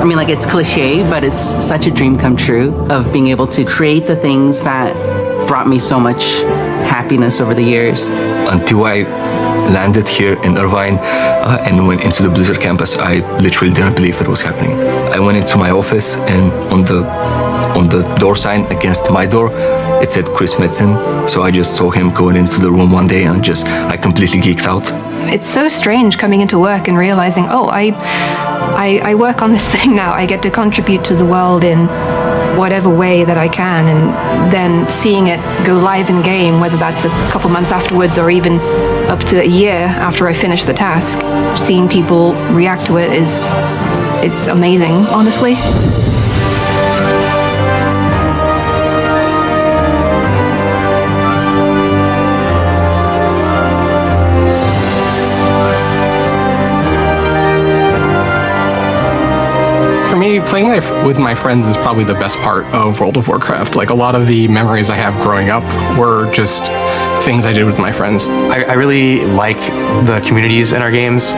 mean, like, it's cliche, but it's such a dream come true of being able to create the things that brought me so much happiness over the years. Until I landed here in Irvine and went into the Blizzard campus, I literally didn't believe it was happening. I went into my office, and on the door sign against my door, it said Chris Metzen. So I just saw him going into the room one day, and I completely geeked out. It's so strange coming into work and realizing, oh, I work on this thing now. I get to contribute to the world in whatever way that I can, and then seeing it go live in game, whether that's a couple months afterwards or even up to a year after I finish the task, seeing people react to it it's amazing, honestly. For me, playing with my friends is probably the best part of World of Warcraft. Like, a lot of the memories I have growing up were just things I did with my friends. I really like the communities in our games,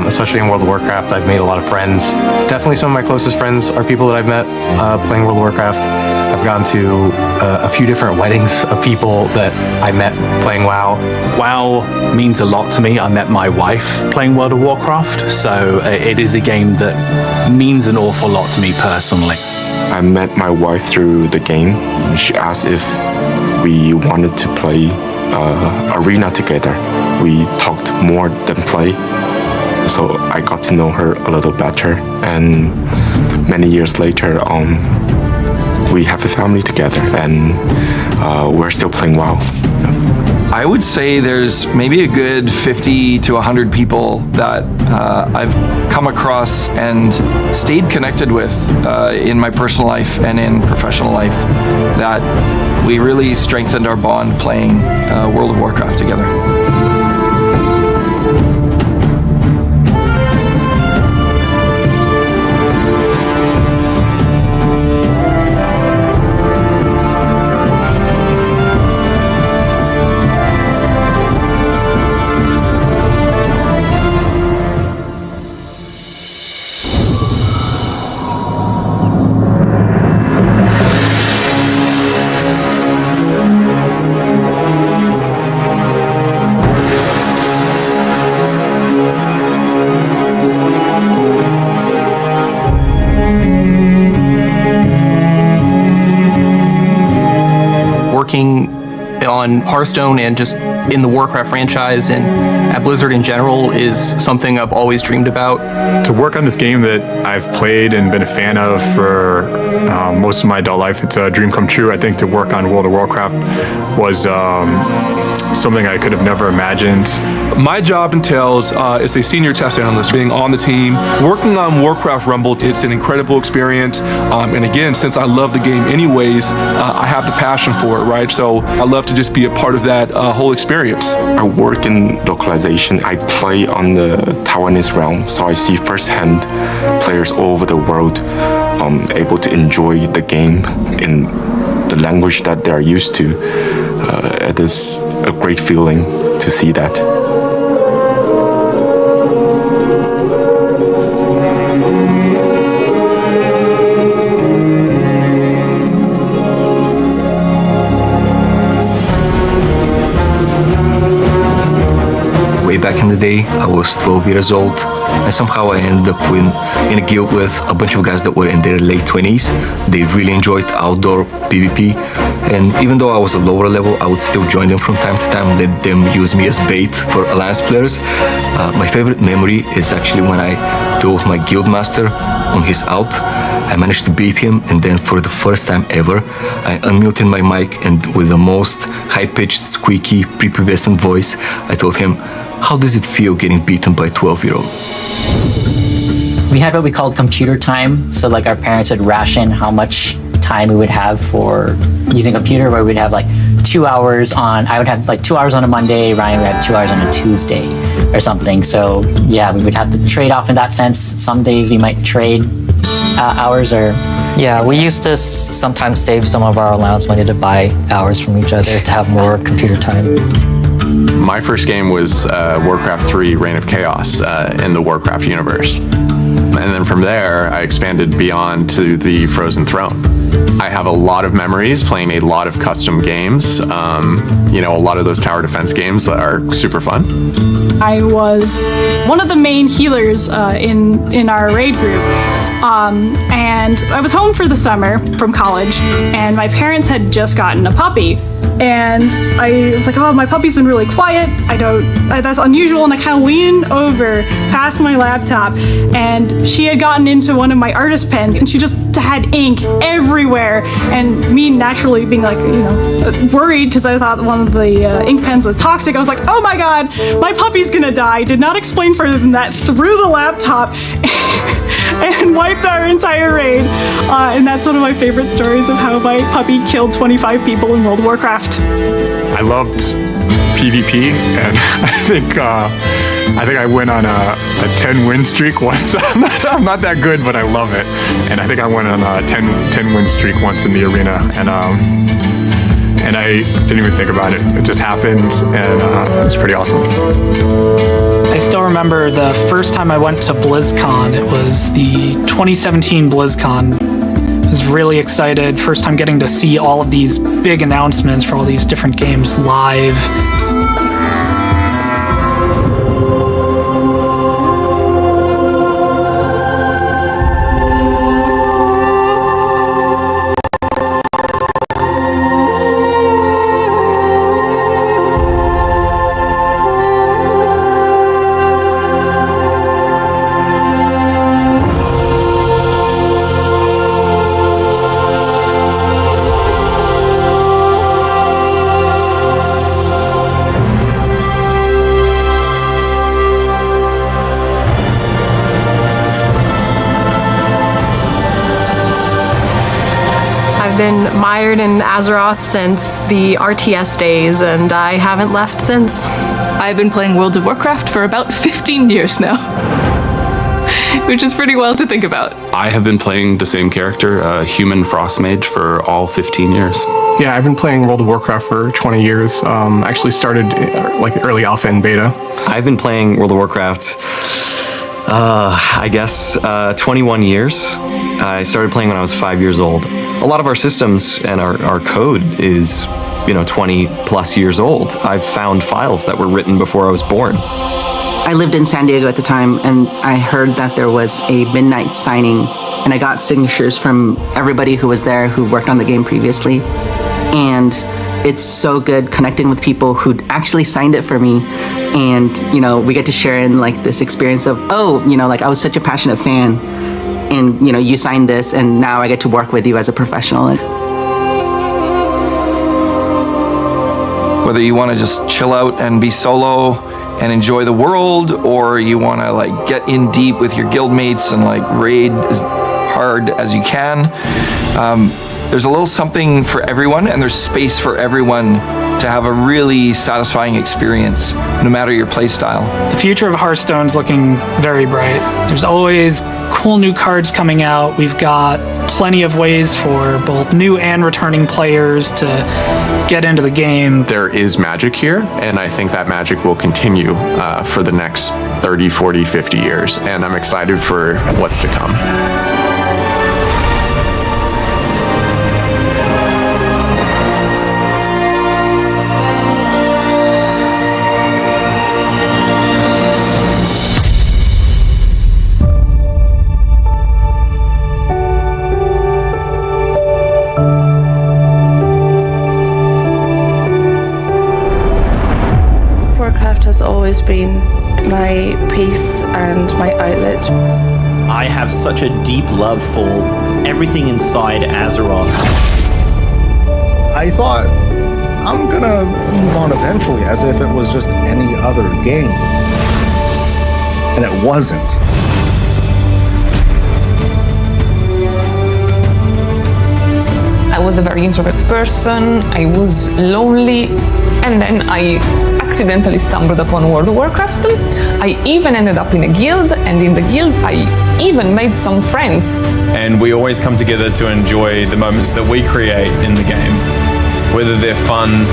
especially in World of Warcraft. I've made a lot of friends. Definitely some of my closest friends are people that I've met playing World of Warcraft. I've gone to a few different weddings of people that I met playing WoW. WoW means a lot to me. I met my wife playing World of Warcraft, so it is a game that means an awful lot to me personally. I met my wife through the game. She asked if we wanted to play arena together. We talked more than play, so I got to know her a little better, and many years later we have a family together, and we're still playing WoW. I would say there's maybe a good 50 to 100 people that I've come across and stayed connected with in my personal life and in professional life, that we really strengthened our bond playing World of Warcraft together. On Hearthstone and just in the Warcraft franchise and at Blizzard in general is something I've always dreamed about. To work on this game that I've played and been a fan of for most of my adult life, it's a dream come true. I think to work on World of Warcraft was something I could have never imagined. My job entails as a senior test analyst, being on the team, working on Warcraft Rumble. It's an incredible experience, and again, since I love the game anyways, I have the passion for it, right? So I love to just be a part of that whole experience. I work in localization. I play on the Taiwanese realm, so I see firsthand players all over the world able to enjoy the game in the language that they are used to. It is a great feeling to see that. Way back in the day, I was 12 years old, and somehow I ended up in a guild with a bunch of guys that were in their late 20s. They really enjoyed outdoor PvP, and even though I was a lower level, I would still join them from time to time, let them use me as bait for alliance players. My favorite memory is actually when I dueled my guild master on his ult. I managed to beat him, and then for the first time ever, I unmuted my mic, and with the most high-pitched, squeaky, prepubescent voice, I told him, "How does it feel getting beaten by a 12-year-old?" We had what we called computer time. So like our parents would ration how much time we would have for using a computer, where we'd have like 2 hours on, I would have like 2 hours on a Monday, Ryan would have 2 hours on a Tuesday or something. So yeah, we would have to trade off in that sense. Some days we might trade hours or... Yeah, we used to sometimes save some of our allowance money to buy hours from each other to have more computer time. My first game was Warcraft 3 Reign of Chaos in the Warcraft universe. And then from there, I expanded beyond to the Frozen Throne. I have a lot of memories playing a lot of custom games. A lot of those tower defense games that are super fun. I was one of the main healers in our raid group. And I was home for the summer from college, and my parents had just gotten a puppy. And I was like, oh, my puppy's been really quiet. That's unusual. And I kind of lean over past my laptop, and she had gotten into one of my artist pens, and she just had ink everywhere. And me naturally being like, worried because I thought one of the ink pens was toxic. I was like, oh my God, my puppy's gonna die. Did not explain further than that, threw the laptop and wiped our entire raid. And that's one of my favorite stories of how my puppy killed 25 people in World of Warcraft. I loved PvP, and I think I went on a 10-win streak once. I'm not that good, but I love it. And I think I went on a 10-win streak once in the arena, and I didn't even think about it. It just happened, and it was pretty awesome. I still remember the first time I went to BlizzCon. It was the 2017 BlizzCon. I was really excited. First time getting to see all of these big announcements for all these different games live. I've been mired in Azeroth since the RTS days, and I haven't left since. I've been playing World of Warcraft for about 15 years now, which is pretty wild to think about. I have been playing the same character, a human frost mage, for all 15 years. Yeah, I've been playing World of Warcraft for 20 years. Actually started like early alpha and beta. I've been playing World of Warcraft, 21 years. I started playing when I was 5 years old. A lot of our systems and our code is, 20 plus years old. I've found files that were written before I was born. I lived in San Diego at the time, and I heard that there was a midnight signing, and I got signatures from everybody who was there who worked on the game previously. And it's so good connecting with people who actually signed it for me. And, we get to share in like this experience of, I was such a passionate fan, and, you signed this, and now I get to work with you as a professional. Whether you want to just chill out and be solo and enjoy the world, or you want to get in deep with your guildmates and raid as hard as you can, there's a little something for everyone, and there's space for everyone to have a really satisfying experience, no matter your playstyle. The future of Hearthstone's looking very bright. There's always cool new cards coming out. We've got plenty of ways for both new and returning players to get into the game. There is magic here, and I think that magic will continue for the next 30, 40, 50 years, and I'm excited for what's to come. Always been my peace and my outlet. I have such a deep love for everything inside Azeroth. I thought, I'm gonna move on eventually, as if it was just any other game. And it wasn't. I was a very introverted person, I was lonely, and then I accidentally stumbled upon World of Warcraft. I even ended up in a guild, and in the guild I even made some friends. And we always come together to enjoy the moments that we create in the game, whether they're fun,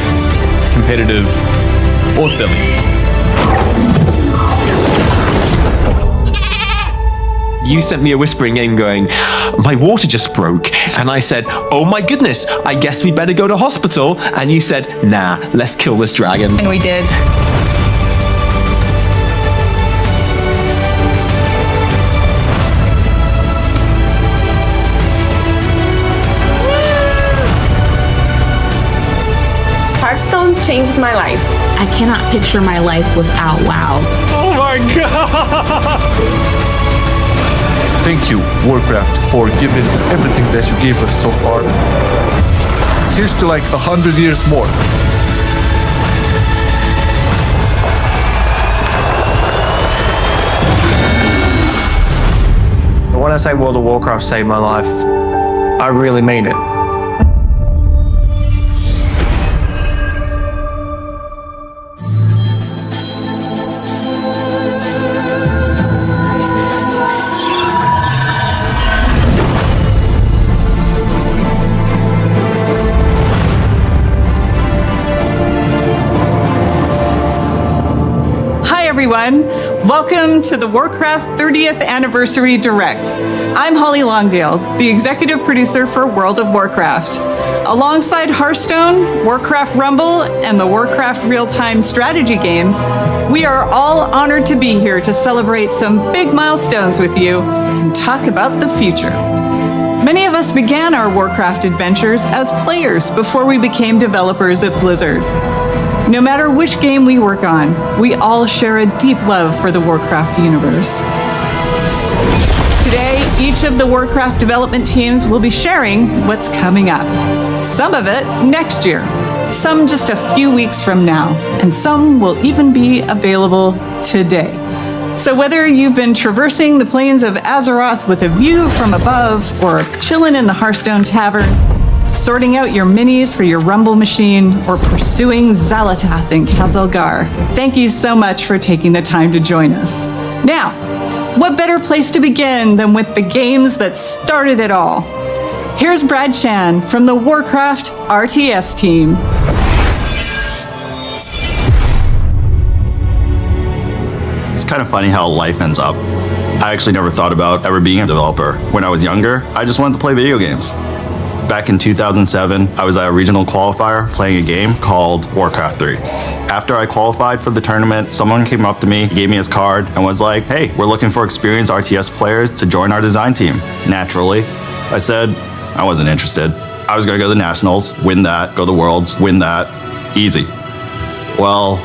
competitive, or silly. you sent me a whispering game going, my water just broke. And I said, oh my goodness, I guess we better go to hospital. And you said, nah, let's kill this dragon. And we did. Hearthstone changed my life. I cannot picture my life without WoW. Oh my god! Thank you, Warcraft, for giving everything that you gave us so far. Here's to like 100 years more. When I say World of Warcraft saved my life, I really mean it. Everyone, welcome to the Warcraft 30th Anniversary Direct. I'm Holly Longdale, the executive producer for World of Warcraft. Alongside Hearthstone, Warcraft Rumble, and the Warcraft real-time strategy games, we are all honored to be here to celebrate some big milestones with you and talk about the future. Many of us began our Warcraft adventures as players before we became developers at Blizzard. No matter which game we work on, we all share a deep love for the Warcraft universe. Today, each of the Warcraft development teams will be sharing what's coming up. Some of it next year, some just a few weeks from now, and some will even be available today. So whether you've been traversing the plains of Azeroth with a view from above, or chilling in the Hearthstone Tavern, sorting out your minis for your Rumble machine, or pursuing Xalatath in Khazalgar, thank you so much for taking the time to join us. Now, what better place to begin than with the games that started it all? Here's Brad Chan from the Warcraft RTS team. It's kind of funny how life ends up. I actually never thought about ever being a developer. When I was younger, I just wanted to play video games. Back in 2007, I was at a regional qualifier playing a game called Warcraft 3. After I qualified for the tournament, someone came up to me, gave me his card, and was like, hey, we're looking for experienced RTS players to join our design team. Naturally, I said I wasn't interested. I was gonna go to the Nationals, win that, go to the Worlds, win that, easy. Well,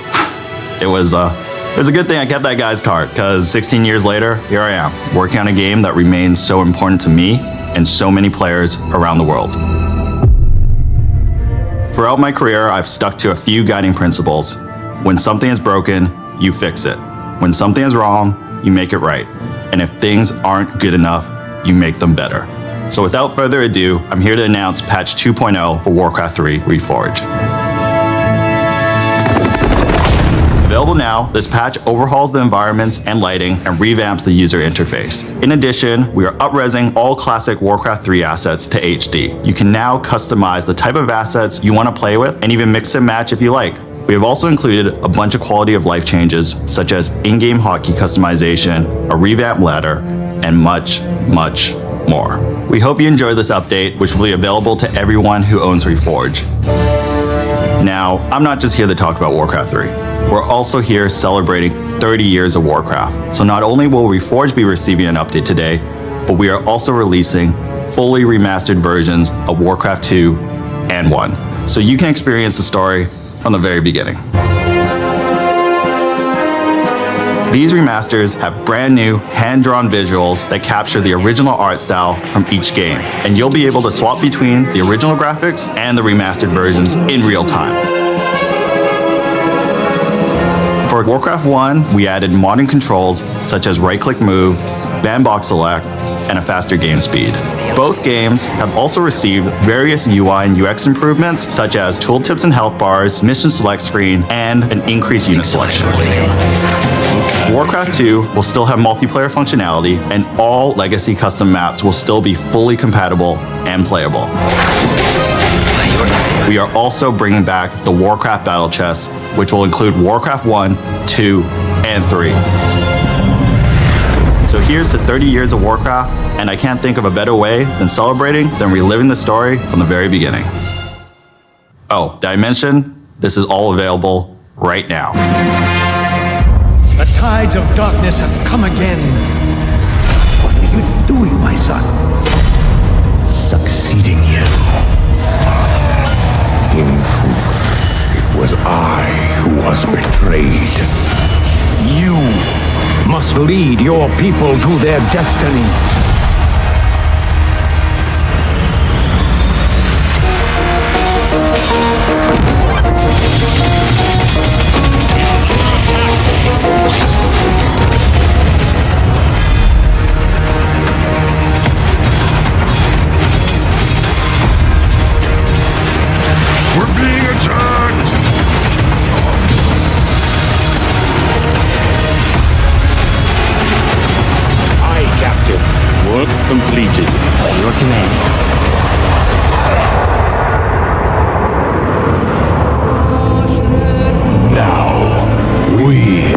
it was a good thing I kept that guy's card, because 16 years later, here I am, working on a game that remains so important to me and so many players around the world. Throughout my career, I've stuck to a few guiding principles. When something is broken, you fix it. When something is wrong, you make it right. And if things aren't good enough, you make them better. So without further ado, I'm here to announce patch 2.0 for Warcraft 3 Reforged. Available now, this patch overhauls the environments and lighting and revamps the user interface. In addition, we are up-resing all classic Warcraft 3 assets to HD. You can now customize the type of assets you want to play with and even mix and match if you like. We have also included a bunch of quality of life changes, such as in-game hotkey customization, a revamped ladder, and much, much more. We hope you enjoy this update, which will be available to everyone who owns Reforged. Now, I'm not just here to talk about Warcraft 3. We're also here celebrating 30 years of Warcraft. So not only will Reforged be receiving an update today, but we are also releasing fully remastered versions of Warcraft 2 and 1. So you can experience the story from the very beginning. These remasters have brand new hand-drawn visuals that capture the original art style from each game, and you'll be able to swap between the original graphics and the remastered versions in real time. For Warcraft 1, we added modern controls such as right-click move, bandbox select, and a faster game speed. Both games have also received various UI and UX improvements such as tooltips and health bars, mission select screen, and an increased unit selection. Warcraft 2 will still have multiplayer functionality, and all legacy custom maps will still be fully compatible and playable. We are also bringing back the Warcraft Battle Chess, which will include Warcraft 1, 2, and 3. So here's to 30 years of Warcraft, and I can't think of a better way than celebrating than reliving the story from the very beginning. Oh, did I mention? This is all available right now. The tides of darkness have come again. What are you doing, my son? Succeeding you, Father. In truth, it was I who was betrayed. You must lead your people to their destiny. We're being attacked! Aye, Captain. Work completed. By your command. Now, we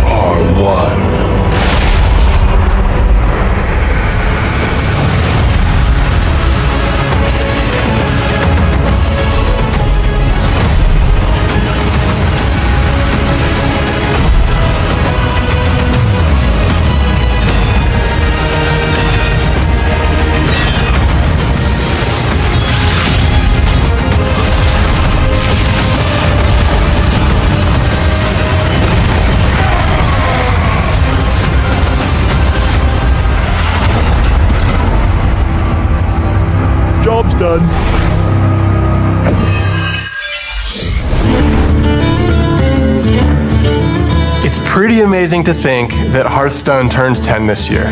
are one. Job's done. It's pretty amazing to think that Hearthstone turns 10 this year.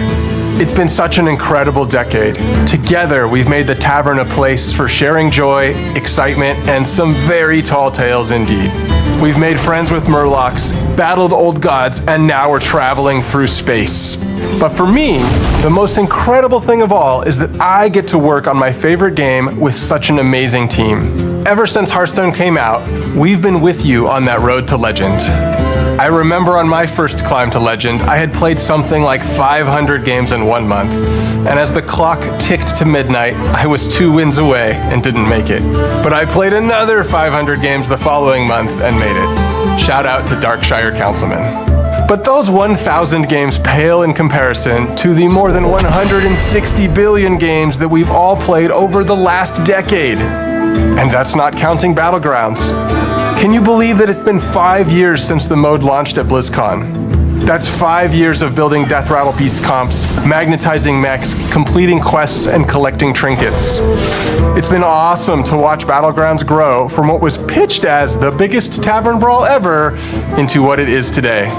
It's been such an incredible decade. Together, we've made the tavern a place for sharing joy, excitement, and some very tall tales indeed. We've made friends with Murlocs, battled old gods, and now we're traveling through space. But for me, the most incredible thing of all is that I get to work on my favorite game with such an amazing team. Ever since Hearthstone came out, we've been with you on that road to legend. I remember on my first climb to legend, I had played something like 500 games in 1 month, and as the clock ticked to midnight, I was 2 wins away and didn't make it. But I played another 500 games the following month and made it. Shout out to Darkshire Councilman. But those 1,000 games pale in comparison to the more than 160 billion games that we've all played over the last decade. And that's not counting Battlegrounds. Can you believe that it's been 5 years since the mode launched at BlizzCon? That's 5 years of building Death Rattle Beast comps, magnetizing mechs, completing quests, and collecting trinkets. It's been awesome to watch Battlegrounds grow from what was pitched as the biggest tavern brawl ever into what it is today.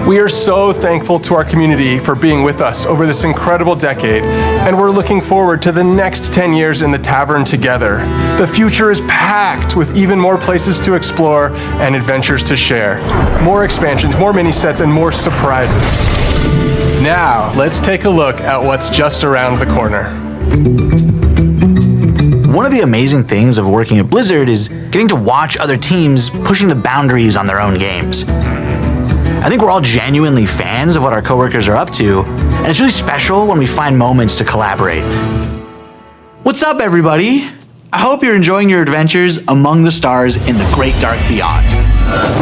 We are so thankful to our community for being with us over this incredible decade, and we're looking forward to the next 10 years in the tavern together. The future is packed with even more places to explore and adventures to share. More expansions, more mini sets, and more surprises. Now, let's take a look at what's just around the corner. One of the amazing things of working at Blizzard is getting to watch other teams pushing the boundaries on their own games. I think we're all genuinely fans of what our coworkers are up to, and it's really special when we find moments to collaborate. What's up, everybody? I hope you're enjoying your adventures among the stars in the Great Dark Beyond.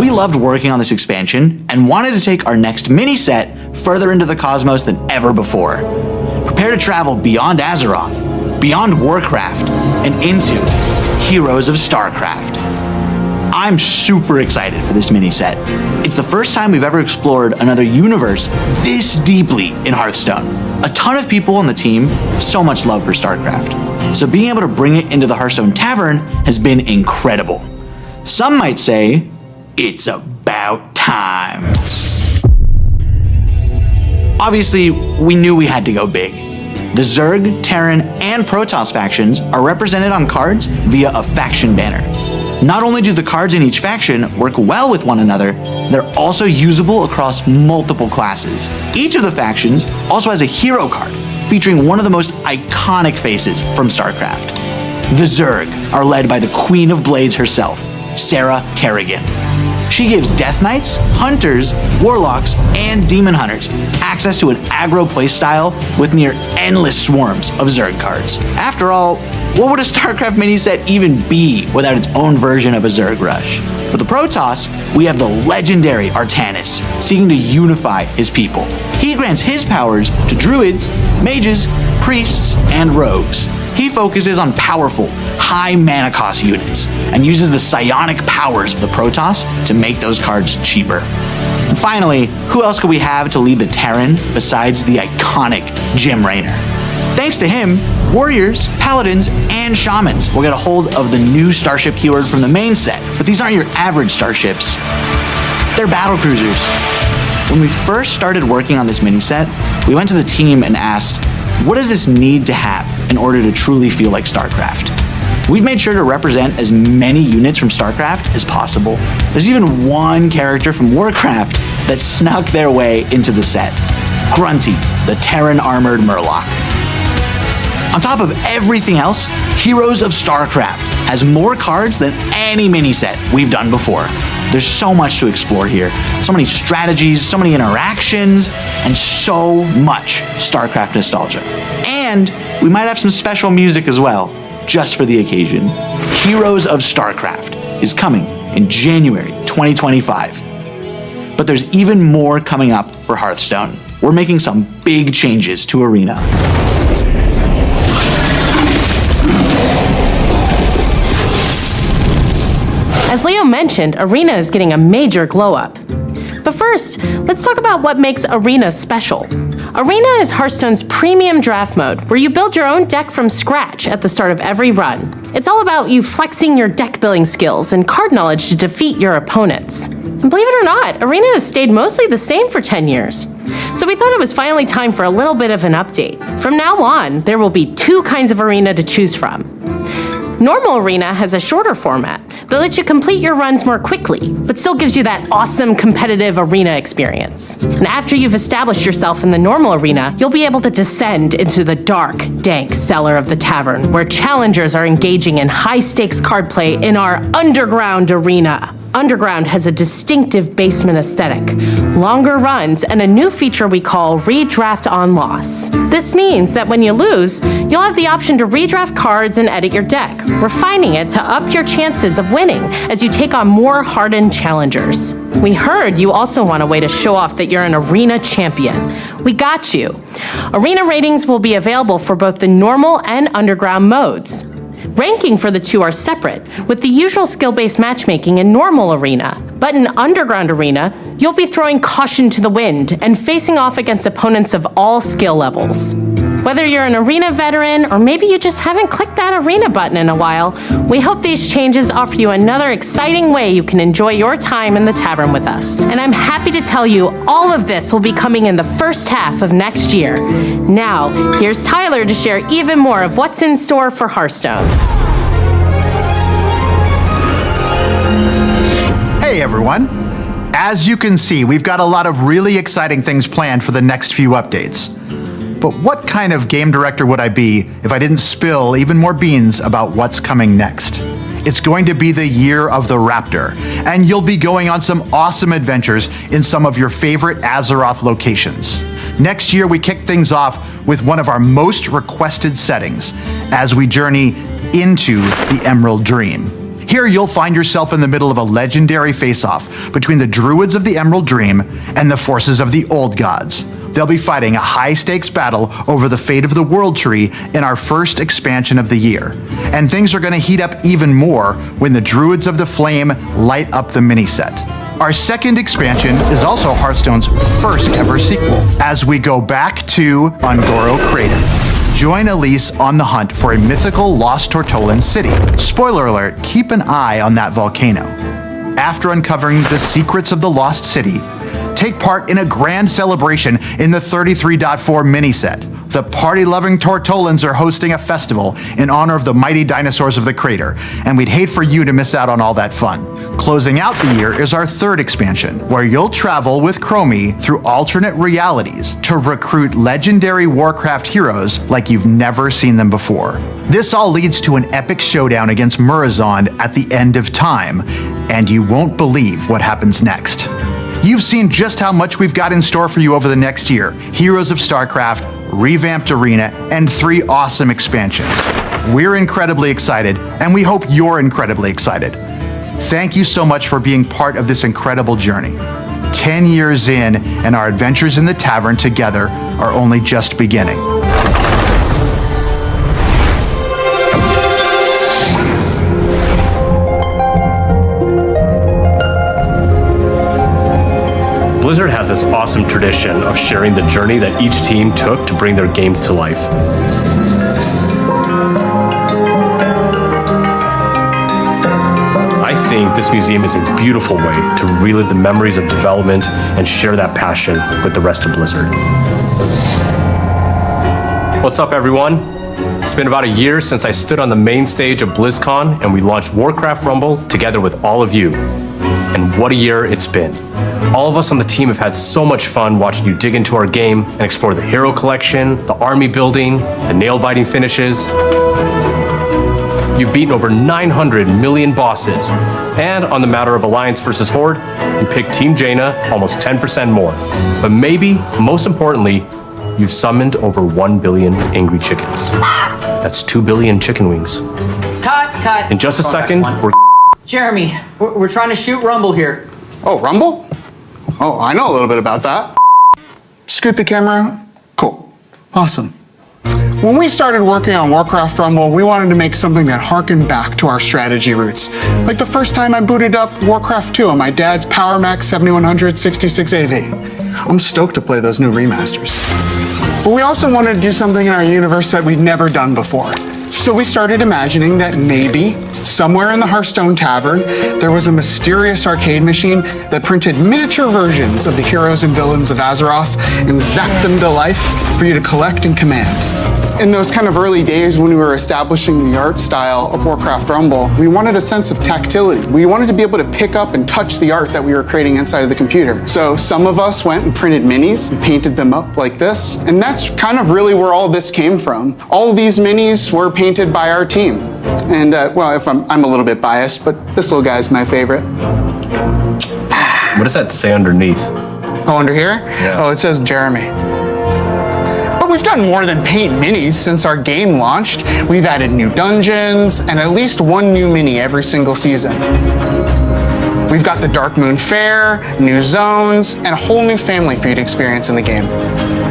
We loved working on this expansion and wanted to take our next mini-set further into the cosmos than ever before. Prepare to travel beyond Azeroth, beyond Warcraft, and into Heroes of StarCraft. I'm super excited for this mini-set. It's the first time we've ever explored another universe this deeply in Hearthstone. A ton of people on the team have so much love for StarCraft, so being able to bring it into the Hearthstone Tavern has been incredible. Some might say, it's about time. Obviously, we knew we had to go big. The Zerg, Terran, and Protoss factions are represented on cards via a faction banner. Not only do the cards in each faction work well with one another, they're also usable across multiple classes. Each of the factions also has a hero card featuring one of the most iconic faces from StarCraft. The Zerg are led by the Queen of Blades herself, Sarah Kerrigan. She gives Death Knights, Hunters, Warlocks, and Demon Hunters access to an aggro playstyle with near endless swarms of Zerg cards. After all, what would a StarCraft mini-set even be without its own version of a Zerg rush? For the Protoss, we have the legendary Artanis, seeking to unify his people. He grants his powers to druids, mages, priests, and rogues. He focuses on powerful, high mana cost units, and uses the psionic powers of the Protoss to make those cards cheaper. And finally, who else could we have to lead the Terran besides the iconic Jim Raynor? Thanks to him, warriors, paladins, and shamans will get a hold of the new starship keyword from the main set. But these aren't your average starships. They're battle cruisers. When we first started working on this mini set, we went to the team and asked, what does this need to have in order to truly feel like StarCraft? We've made sure to represent as many units from StarCraft as possible. There's even one character from Warcraft that snuck their way into the set. Grunty, the Terran armored Murloc. On top of everything else, Heroes of StarCraft has more cards than any mini set we've done before. There's so much to explore here. So many strategies, so many interactions, and so much StarCraft nostalgia. And we might have some special music as well, just for the occasion. Heroes of StarCraft is coming in January 2025. But there's even more coming up for Hearthstone. We're making some big changes to Arena. As Leo mentioned, Arena is getting a major glow up. But first, let's talk about what makes Arena special. Arena is Hearthstone's premium draft mode, where you build your own deck from scratch at the start of every run. It's all about you flexing your deck building skills and card knowledge to defeat your opponents. And believe it or not, Arena has stayed mostly the same for 10 years. So we thought it was finally time for a little bit of an update. From now on, there will be 2 kinds of Arena to choose from. Normal Arena has a shorter format that lets you complete your runs more quickly, but still gives you that awesome competitive arena experience. And after you've established yourself in the normal arena, you'll be able to descend into the dark, dank cellar of the tavern, where challengers are engaging in high-stakes card play in our underground arena. Underground has a distinctive basement aesthetic, longer runs, and a new feature we call Redraft on Loss. This means that when you lose, you'll have the option to redraft cards and edit your deck, refining it to up your chances of winning as you take on more hardened challengers. We heard you also want a way to show off that you're an arena champion. We got you. Arena ratings will be available for both the normal and underground modes. Ranking for the 2 are separate, with the usual skill-based matchmaking in normal arena. But in underground arena, you'll be throwing caution to the wind and facing off against opponents of all skill levels. Whether you're an arena veteran or maybe you just haven't clicked that arena button in a while, we hope these changes offer you another exciting way you can enjoy your time in the tavern with us. And I'm happy to tell you all of this will be coming in the first half of next year. Now, here's Tyler to share even more of what's in store for Hearthstone. Hey everyone! As you can see, we've got a lot of really exciting things planned for the next few updates. But what kind of game director would I be if I didn't spill even more beans about what's coming next? It's going to be the year of the Raptor, and you'll be going on some awesome adventures in some of your favorite Azeroth locations. Next year, we kick things off with one of our most requested settings as we journey into the Emerald Dream. Here you'll find yourself in the middle of a legendary face-off between the Druids of the Emerald Dream and the forces of the Old Gods. They'll be fighting a high-stakes battle over the fate of the World Tree in our first expansion of the year. And things are going to heat up even more when the Druids of the Flame light up the mini-set. Our second expansion is also Hearthstone's first ever sequel, as we go back to Ungoro Crater. Join Elise on the hunt for a mythical lost Tortolan city. Spoiler alert, keep an eye on that volcano. After uncovering the secrets of the lost city, take part in a grand celebration in the 33.4 mini-set. The party-loving Tortolans are hosting a festival in honor of the mighty dinosaurs of the crater, and we'd hate for you to miss out on all that fun. Closing out the year is our third expansion, where you'll travel with Chromie through alternate realities to recruit legendary Warcraft heroes like you've never seen them before. This all leads to an epic showdown against Murozond at the end of time, and you won't believe what happens next. You've seen just how much we've got in store for you over the next year. Heroes of StarCraft, revamped arena, and 3 awesome expansions. We're incredibly excited, and we hope you're incredibly excited. Thank you so much for being part of this incredible journey. 10 years in, and our adventures in the tavern together are only just beginning. Blizzard has this awesome tradition of sharing the journey that each team took to bring their games to life. I think this museum is a beautiful way to relive the memories of development and share that passion with the rest of Blizzard. What's up, everyone? It's been about a year since I stood on the main stage of BlizzCon and we launched Warcraft Rumble together with all of you. And what a year it's been. All of us on the team have had so much fun watching you dig into our game and explore the hero collection, the army building, the nail-biting finishes. You've beaten over 900 million bosses, and on the matter of Alliance versus Horde, you picked Team Jaina almost 10% more. But maybe, most importantly, you've summoned over 1 billion angry chickens. That's 2 billion chicken wings. Cut. In just a second, we're... Jeremy, we're trying to shoot Rumble here. Oh, Rumble? Oh, I know a little bit about that. Scoot the camera. Cool. Awesome. When we started working on Warcraft Rumble, we wanted to make something that harkened back to our strategy roots. Like the first time I booted up Warcraft 2 on my dad's Power Mac 7100 66 AV. I'm stoked to play those new remasters. But we also wanted to do something in our universe that we'd never done before. So we started imagining that maybe, somewhere in the Hearthstone Tavern, there was a mysterious arcade machine that printed miniature versions of the heroes and villains of Azeroth and zapped them to life for you to collect and command. In those kind of early days when we were establishing the art style of Warcraft Rumble, we wanted a sense of tactility. We wanted to be able to pick up and touch the art that we were creating inside of the computer. So some of us went and printed minis and painted them up like this, and that's kind of really where all this came from. All of these minis were painted by our team. And well, if I'm a little bit biased, but this little guy's my favorite. What does that say underneath? Oh, under here? Yeah. Oh, it says Jeremy. But we've done more than paint minis since our game launched. We've added new dungeons and at least 1 new mini every single season. We've got the Dark Moon Fair, new zones, and a whole new family feud experience in the game.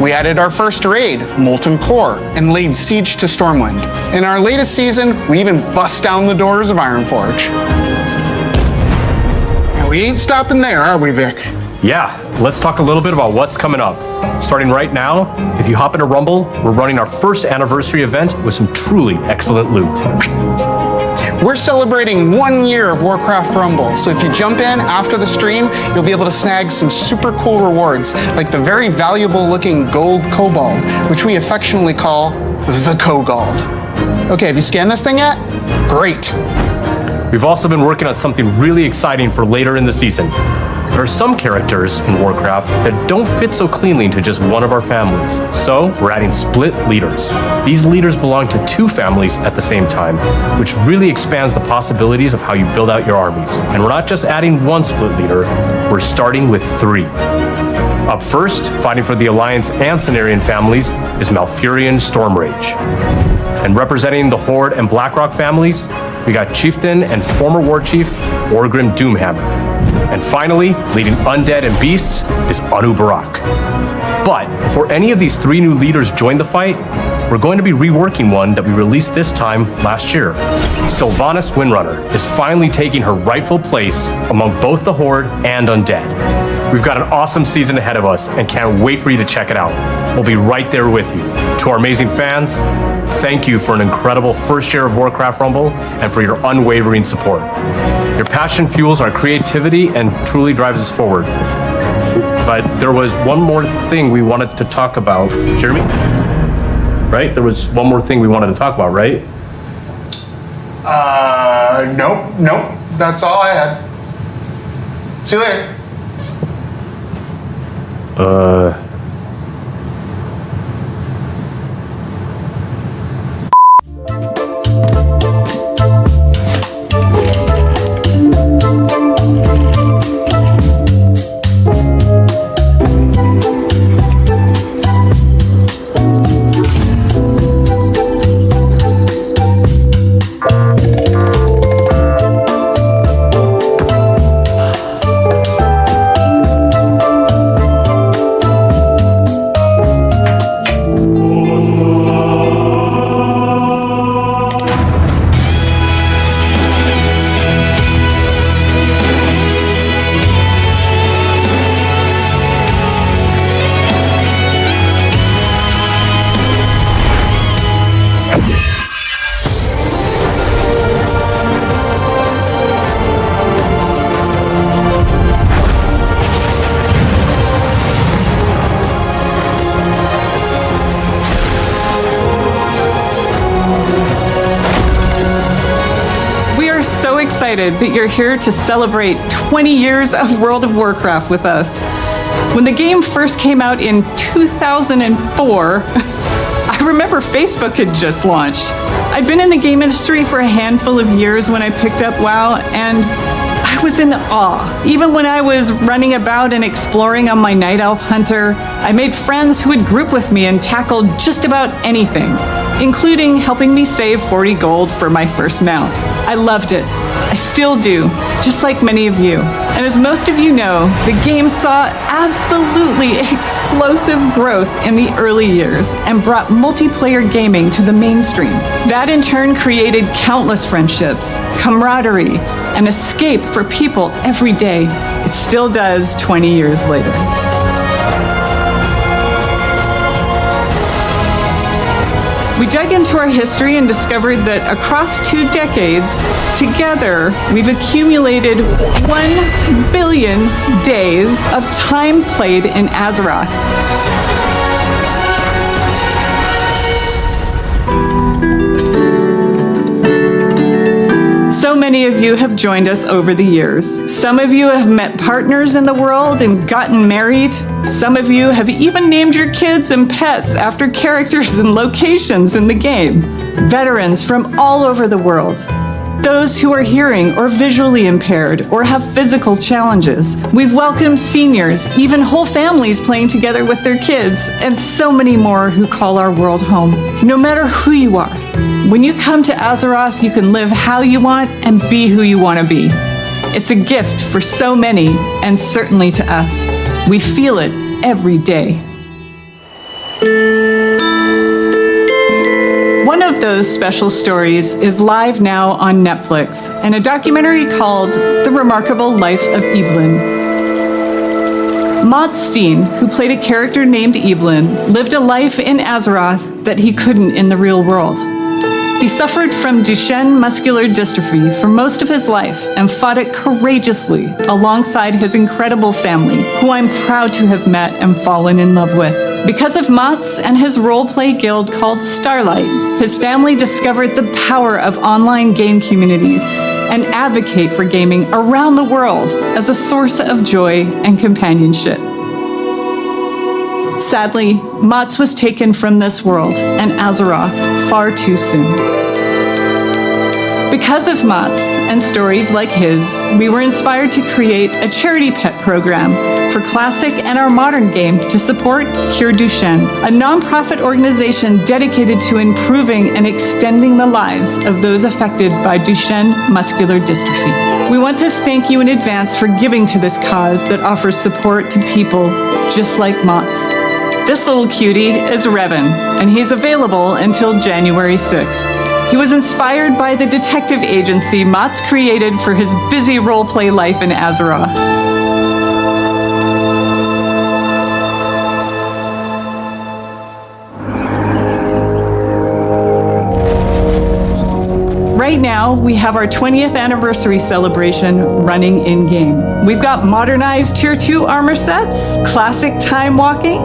We added our first raid, Molten Core, and laid siege to Stormwind. In our latest season, we even bust down the doors of Ironforge. And we ain't stopping there, are we, Vic? Yeah, let's talk a little bit about what's coming up. Starting right now, if you hop into Rumble, we're running our first anniversary event with some truly excellent loot. We're celebrating 1 year of Warcraft Rumble, so if you jump in after the stream, you'll be able to snag some super cool rewards, like the very valuable looking gold kobold, which we affectionately call the Kogald. Okay, have you scanned this thing yet? Great. We've also been working on something really exciting for later in the season. There are some characters in Warcraft that don't fit so cleanly into just one of our families. So we're adding split leaders. These leaders belong to 2 families at the same time, which really expands the possibilities of how you build out your armies. And we're not just adding 1 split leader, we're starting with 3. Up first, fighting for the Alliance and Cenarian families, is Malfurion Stormrage. And representing the Horde and Blackrock families, we got Chieftain and former War Chief Orgrim Doomhammer. And finally, leading undead and beasts is Anu Barak. But before any of these 3 new leaders join the fight, we're going to be reworking one that we released this time last year. Sylvanas Windrunner is finally taking her rightful place among both the Horde and undead. We've got an awesome season ahead of us and can't wait for you to check it out. We'll be right there with you. To our amazing fans, thank you for an incredible first year of Warcraft Rumble and for your unwavering support. Your passion fuels our creativity and truly drives us forward. But there was one more thing we wanted to talk about. Jeremy? Right? There was one more thing we wanted to talk about, right? Nope. That's all I had. See you later. excited that you're here to celebrate 20 years of World of Warcraft with us. When the game first came out in 2004, I remember Facebook had just launched. I'd been in the game industry for a handful of years when I picked up WoW, and I was in awe. Even when I was running about and exploring on my Night Elf Hunter, I made friends who would group with me and tackle just about anything, including helping me save 40 gold for my first mount. I loved it. I still do, just like many of you. And as most of you know, the game saw absolutely explosive growth in the early years and brought multiplayer gaming to the mainstream. That in turn created countless friendships, camaraderie, and escape for people every day. It still does 20 years later. We dug into our history and discovered that across 2 decades, together, we've accumulated 1 billion days of time played in Azeroth. So many of you have joined us over the years. Some of you have met partners in the world and gotten married. Some of you have even named your kids and pets after characters and locations in the game. Veterans from all over the world. Those who are hearing or visually impaired or have physical challenges. We've welcomed seniors, even whole families playing together with their kids, and so many more who call our world home. No matter who you are, when you come to Azeroth, you can live how you want and be who you want to be. It's a gift for so many, and certainly to us. We feel it every day. One of those special stories is live now on Netflix, and a documentary called The Remarkable Life of Evelyn. Maud Steen, who played a character named Evelyn, lived a life in Azeroth that he couldn't in the real world. He suffered from Duchenne muscular dystrophy for most of his life and fought it courageously alongside his incredible family, who I'm proud to have met and fallen in love with. Because of Mats and his role-play guild called Starlight, his family discovered the power of online game communities and advocate for gaming around the world as a source of joy and companionship. Sadly, Mats was taken from this world and Azeroth far too soon. Because of Mats and stories like his, we were inspired to create a charity pet program for Classic and our modern game to support Cure Duchenne, a nonprofit organization dedicated to improving and extending the lives of those affected by Duchenne muscular dystrophy. We want to thank you in advance for giving to this cause that offers support to people just like Mats. This little cutie is Revan, and he's available until January 6th. He was inspired by the detective agency Mats created for his busy role-play life in Azeroth. Right now, we have our 20th anniversary celebration running in-game. We've got modernized Tier 2 armor sets, classic time walking,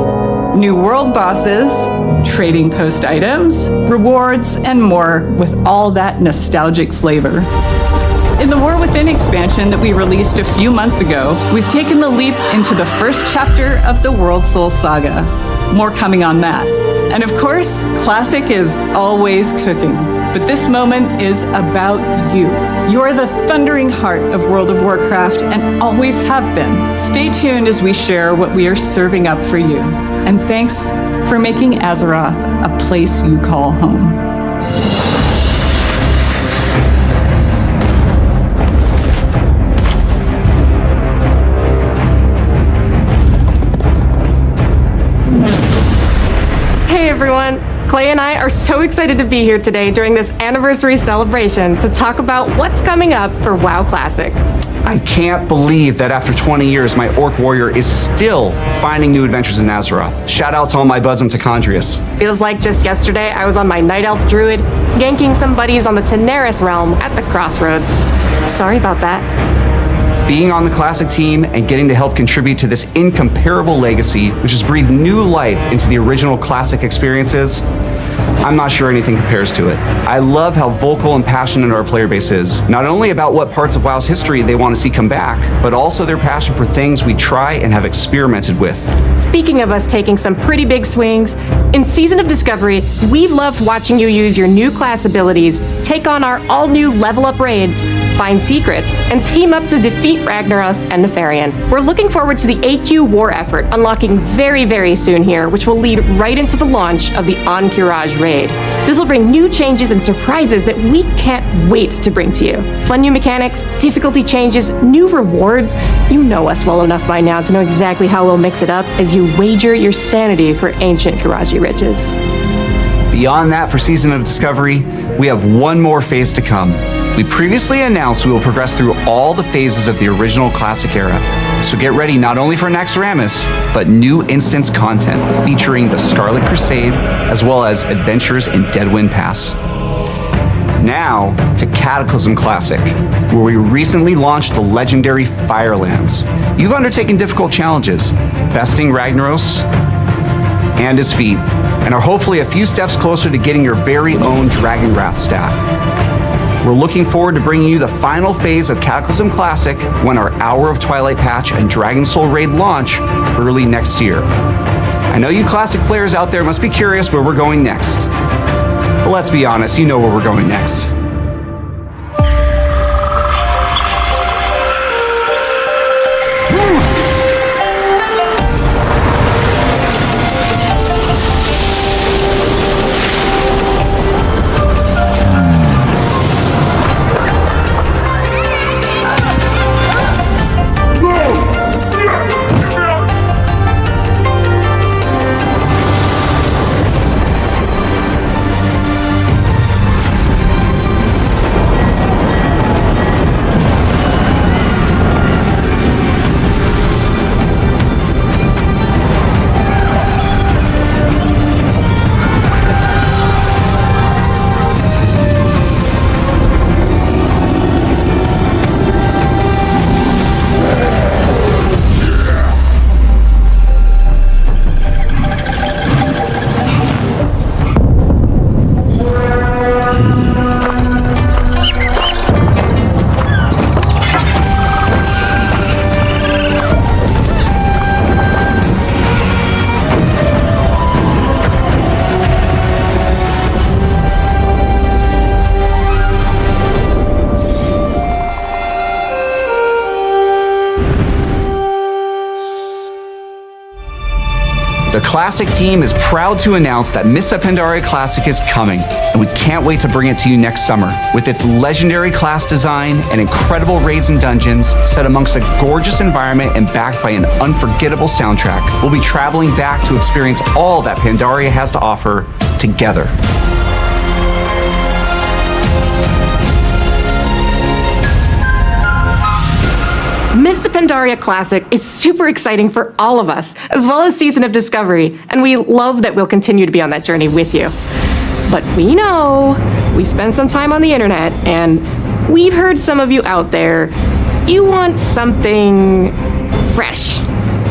new world bosses, trading post items, rewards, and more with all that nostalgic flavor. In the War Within expansion that we released a few months ago, we've taken the leap into the first chapter of the World Soul Saga. More coming on that. And of course, Classic is always cooking. But this moment is about you. You're the thundering heart of World of Warcraft and always have been. Stay tuned as we share what we are serving up for you. And thanks for making Azeroth a place you call home. Hey everyone! Clay and I are so excited to be here today during this anniversary celebration to talk about what's coming up for WoW Classic. I can't believe that after 20 years, my Orc Warrior is still finding new adventures in Azeroth. Shout out to all my buds on Tacondrius. Feels like just yesterday I was on my Night Elf Druid, ganking some buddies on the Teneris realm at the Crossroads. Sorry about that. Being on the Classic team and getting to help contribute to this incomparable legacy, which has breathed new life into the original Classic experiences, I'm not sure anything compares to it. I love how vocal and passionate our player base is, not only about what parts of WoW's history they want to see come back, but also their passion for things we try and have experimented with. Speaking of us taking some pretty big swings, in Season of Discovery, we've loved watching you use your new class abilities, take on our all-new level-up raids, find secrets, and team up to defeat Ragnaros and Nefarian. We're looking forward to the AQ war effort unlocking very, very soon here, which will lead right into the launch of the Ankiraj raid. This will bring new changes and surprises that we can't wait to bring to you. Fun new mechanics, difficulty changes, new rewards. You know us well enough by now to know exactly how we'll mix it up as you wager your sanity for ancient Kiraji riches. Beyond that, for Season of Discovery, we have one more phase to come. We previously announced we will progress through all the phases of the original Classic era. So get ready not only for Naxxramas, but new instance content featuring the Scarlet Crusade, as well as adventures in Deadwind Pass. Now to Cataclysm Classic, where we recently launched the legendary Firelands. You've undertaken difficult challenges, besting Ragnaros and his feet, and are hopefully a few steps closer to getting your very own Dragonwrath staff. We're looking forward to bringing you the final phase of Cataclysm Classic when our Hour of Twilight patch and Dragon Soul raid launch early next year. I know you Classic players out there must be curious where we're going next. But let's be honest, you know where we're going next. The Classic team is proud to announce that Mists of Pandaria Classic is coming, and we can't wait to bring it to you next summer. With its legendary class design and incredible raids and dungeons, set amongst a gorgeous environment and backed by an unforgettable soundtrack, we'll be traveling back to experience all that Pandaria has to offer together. Mists of Pandaria Classic is super exciting for all of us, as well as Season of Discovery, and we love that we'll continue to be on that journey with you. But we know, we spend some time on the internet, and we've heard some of you out there, you want something fresh.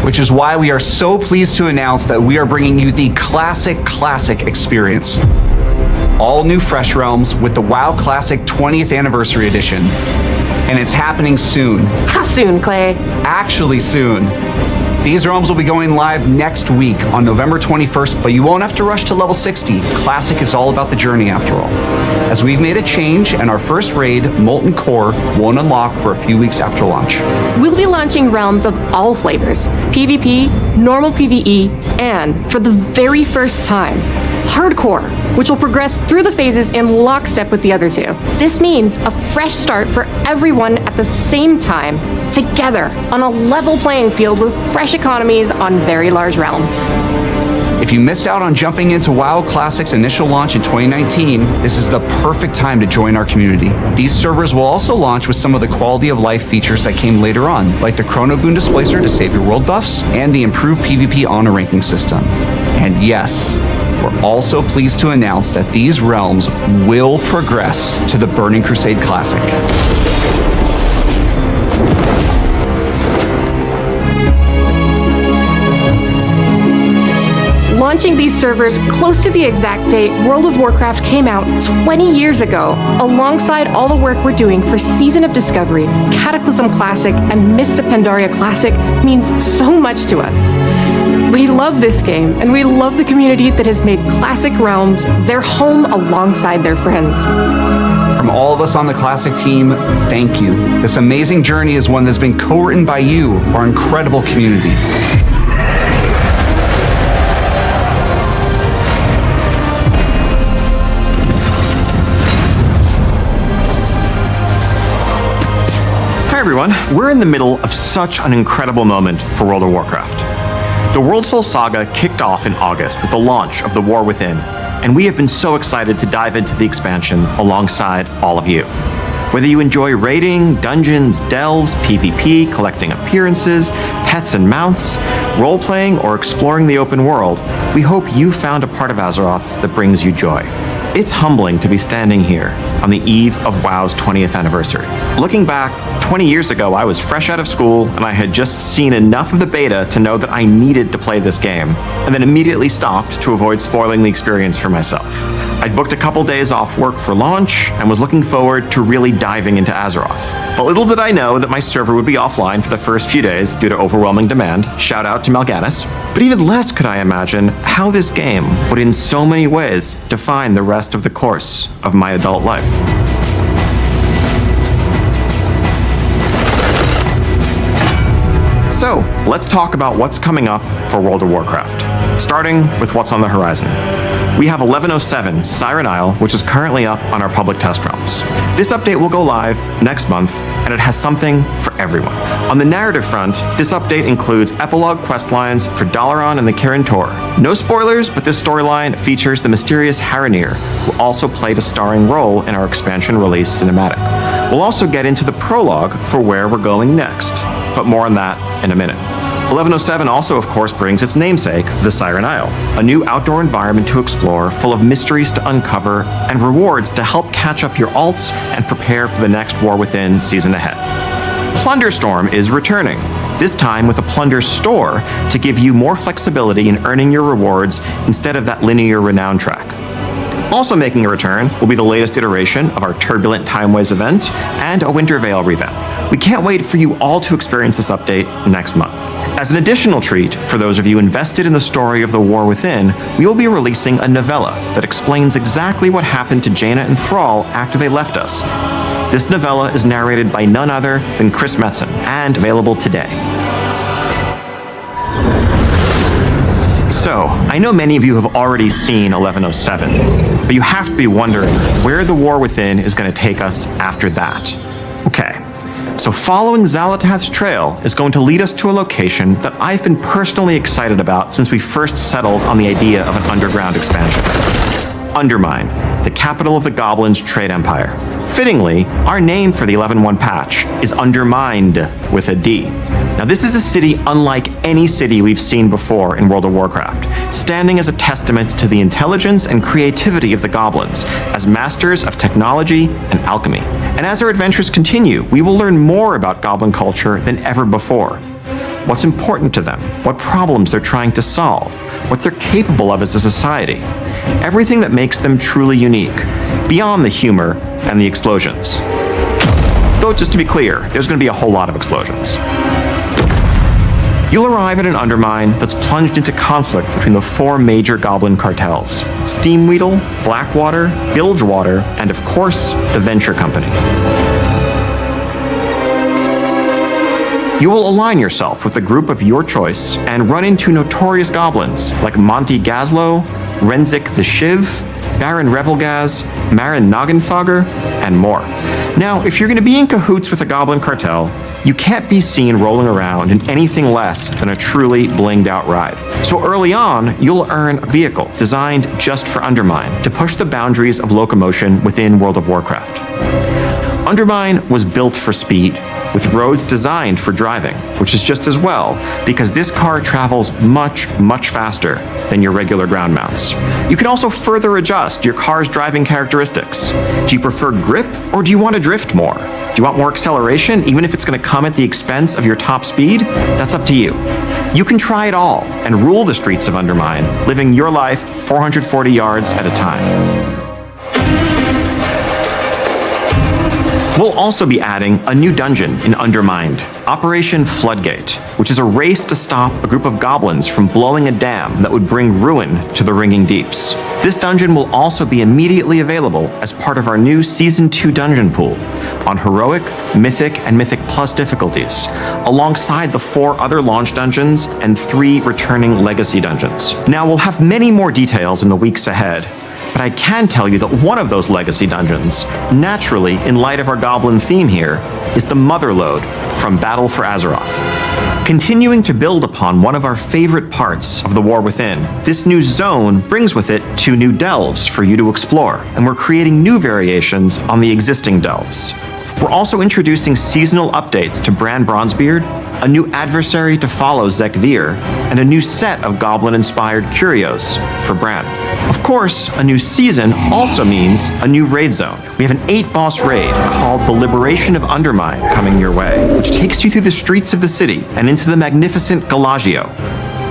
Which is why we are so pleased to announce that we are bringing you the Classic experience. All new Fresh Realms with the WoW Classic 20th Anniversary Edition. And it's happening soon. How soon, Clay? Actually soon. These realms will be going live next week on November 21st, but you won't have to rush to level 60. Classic is all about the journey after all. As we've made a change, and our first raid, Molten Core, won't unlock for a few weeks after launch. We'll be launching realms of all flavors, PvP, normal PvE, and, for the very first time, Hardcore, which will progress through the phases in lockstep with the other two. This means a fresh start for everyone at the same time, together, on a level playing field with fresh economies on very large realms. If you missed out on jumping into WoW Classic's initial launch in 2019, this is the perfect time to join our community. These servers will also launch with some of the quality of life features that came later on, like the Chrono Boon Displacer to save your world buffs, and the improved PvP honor ranking system. And yes, we're also pleased to announce that these realms will progress to the Burning Crusade Classic. launching these servers close to the exact date World of Warcraft came out 20 years ago, alongside all the work we're doing for Season of Discovery, Cataclysm Classic, and Mists of Pandaria Classic means so much to us. We love this game, and we love the community that has made Classic Realms their home alongside their friends. From all of us on the Classic team, thank you. This amazing journey is one that's been co-written by you, our incredible community. Hi everyone, we're in the middle of such an incredible moment for World of Warcraft. The World Soul Saga kicked off in August with the launch of The War Within, and we have been so excited to dive into the expansion alongside all of you. Whether you enjoy raiding, dungeons, delves, PvP, collecting appearances, pets and mounts, role-playing, or exploring the open world, we hope you found a part of Azeroth that brings you joy. It's humbling to be standing here on the eve of WoW's 20th anniversary. Looking back, 20 years ago, I was fresh out of school and I had just seen enough of the beta to know that I needed to play this game, and then immediately stopped to avoid spoiling the experience for myself. I'd booked a couple days off work for launch and was looking forward to really diving into Azeroth. But little did I know that my server would be offline for the first few days due to overwhelming demand. Shout out to Mal'Ganis. But even less could I imagine how this game would in so many ways define the rest of the course of my adult life. So, let's talk about what's coming up for World of Warcraft, starting with what's on the horizon. We have 1107 Siren Isle, which is currently up on our public test realms. This update will go live next month, and it has something for everyone. On the narrative front, this update includes epilogue questlines for Dalaran and the Kirin Tor. No spoilers, but this storyline features the mysterious Haranir, who also played a starring role in our expansion release cinematic. We'll also get into the prologue for where we're going next, but more on that in a minute. 1107 also, of course, brings its namesake, the Siren Isle, a new outdoor environment to explore, full of mysteries to uncover, and rewards to help catch up your alts and prepare for the next War Within season ahead. Plunderstorm is returning, this time with a plunder store to give you more flexibility in earning your rewards instead of that linear renown track. Also making a return will be the latest iteration of our Turbulent Timeways event and a Winter Veil revamp. We can't wait for you all to experience this update next month. As an additional treat, for those of you invested in the story of the War Within, we will be releasing a novella that explains exactly what happened to Jaina and Thrall after they left us. This novella is narrated by none other than Chris Metzen, and available today. So, I know many of you have already seen 1107, but you have to be wondering where the War Within is going to take us after that. Okay. So following Xal'atath's trail is going to lead us to a location that I've been personally excited about since we first settled on the idea of an underground expansion. Undermine, the capital of the Goblins' trade empire. Fittingly, our name for the 11.1 patch is Undermined with a D. Now this is a city unlike any city we've seen before in World of Warcraft, standing as a testament to the intelligence and creativity of the Goblins as masters of technology and alchemy. And as our adventures continue, we will learn more about Goblin culture than ever before. What's important to them, what problems they're trying to solve, what they're capable of as a society. Everything that makes them truly unique, beyond the humor and the explosions. Though, just to be clear, there's going to be a whole lot of explosions. You'll arrive at an Undermine that's plunged into conflict between the four major Goblin cartels: Steamweedle, Blackwater, Bilgewater, and of course, the Venture Company. You will align yourself with a group of your choice and run into notorious goblins like Monty Gazlo, Renzik the Shiv, Baron Revelgaz, Marin Noggenfogger, and more. Now, if you're going to be in cahoots with a goblin cartel, you can't be seen rolling around in anything less than a truly blinged out ride. So early on, you'll earn a vehicle designed just for Undermine to push the boundaries of locomotion within World of Warcraft. Undermine was built for speed, with roads designed for driving, which is just as well, because this car travels much, much faster than your regular ground mounts. You can also further adjust your car's driving characteristics. Do you prefer grip, or do you want to drift more? Do you want more acceleration, even if it's going to come at the expense of your top speed? That's up to you. You can try it all and rule the streets of Undermine, living your life 440 yards at a time. We'll also be adding a new dungeon in Undermined, Operation Floodgate, which is a race to stop a group of goblins from blowing a dam that would bring ruin to the Ringing Deeps. This dungeon will also be immediately available as part of our new Season 2 dungeon pool on Heroic, Mythic, and Mythic Plus difficulties, alongside the 4 other launch dungeons and 3 returning legacy dungeons. Now, we'll have many more details in the weeks ahead, but I can tell you that one of those legacy dungeons, naturally in light of our goblin theme here, is the Motherlode from Battle for Azeroth. Continuing to build upon one of our favorite parts of the War Within, this new zone brings with it 2 new delves for you to explore, and we're creating new variations on the existing delves. We're also introducing seasonal updates to Bran Bronzebeard, a new adversary to follow Zek Vir, and a new set of goblin-inspired curios for Bran. Of course, a new season also means a new raid zone. We have an 8-boss raid called the Liberation of Undermine coming your way, which takes you through the streets of the city and into the magnificent Galagio,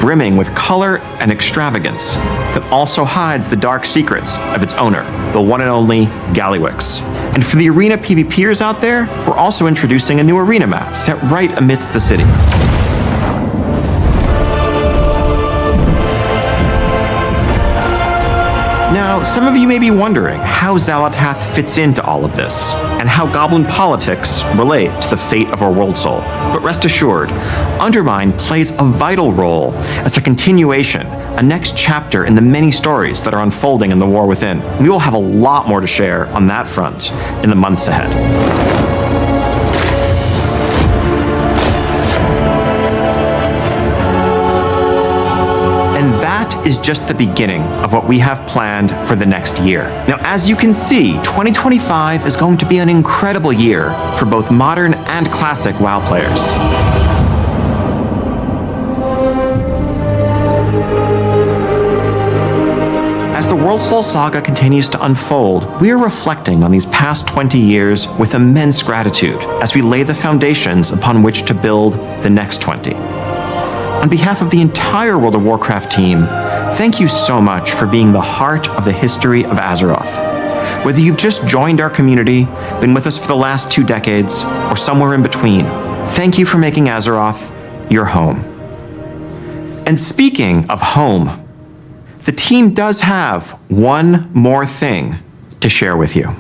brimming with color and extravagance that also hides the dark secrets of its owner, the one and only Gallywix. And for the arena PvPers out there, we're also introducing a new arena map set right amidst the city. Now, some of you may be wondering how Xal'atath fits into all of this, and how goblin politics relate to the fate of our world soul. But rest assured, Undermine plays a vital role as a continuation, a next chapter in the many stories that are unfolding in the War Within. We will have a lot more to share on that front in the months ahead. And that is just the beginning of what we have planned for the next year. Now, as you can see, 2025 is going to be an incredible year for both modern and classic WoW players. As the World Soul Saga continues to unfold, we are reflecting on these past 20 years with immense gratitude as we lay the foundations upon which to build the next 20. On behalf of the entire World of Warcraft team, thank you so much for being the heart of the history of Azeroth. Whether you've just joined our community, been with us for the last 2 decades, or somewhere in between, thank you for making Azeroth your home. And speaking of home, the team does have one more thing to share with you.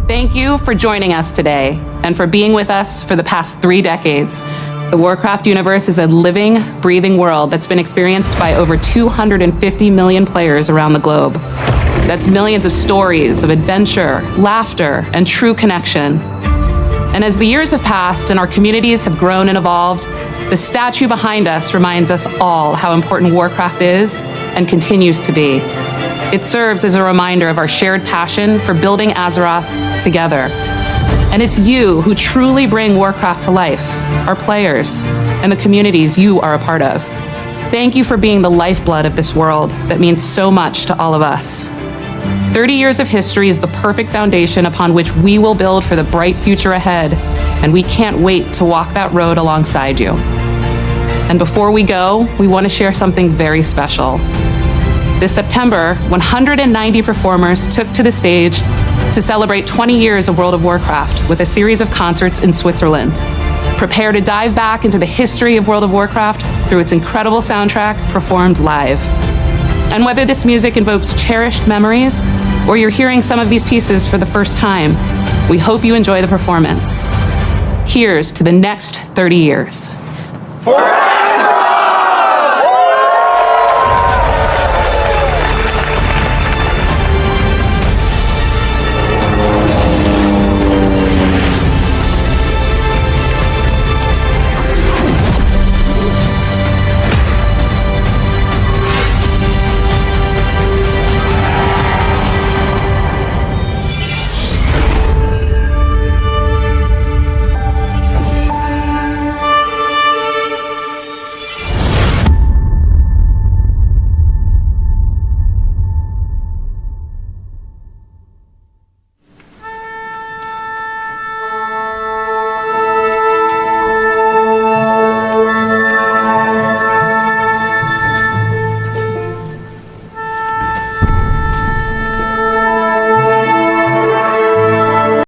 Thank you for joining us today and for being with us for the past 3 decades. The Warcraft universe is a living, breathing world that's been experienced by over 250 million players around the globe. That's millions of stories of adventure, laughter, and true connection. And as the years have passed and our communities have grown and evolved, the statue behind us reminds us all how important Warcraft is and continues to be. It serves as a reminder of our shared passion for building Azeroth together. And it's you who truly bring Warcraft to life, our players, and the communities you are a part of. Thank you for being the lifeblood of this world that means so much to all of us. 30 years of history is the perfect foundation upon which we will build for the bright future ahead, and we can't wait to walk that road alongside you. And before we go, we want to share something very special. This September, 190 performers took to the stage to celebrate 20 years of World of Warcraft with a series of concerts in Switzerland. Prepare to dive back into the history of World of Warcraft through its incredible soundtrack performed live. And whether this music invokes cherished memories or you're hearing some of these pieces for the first time, we hope you enjoy the performance. Here's to the next 30 years. Forever!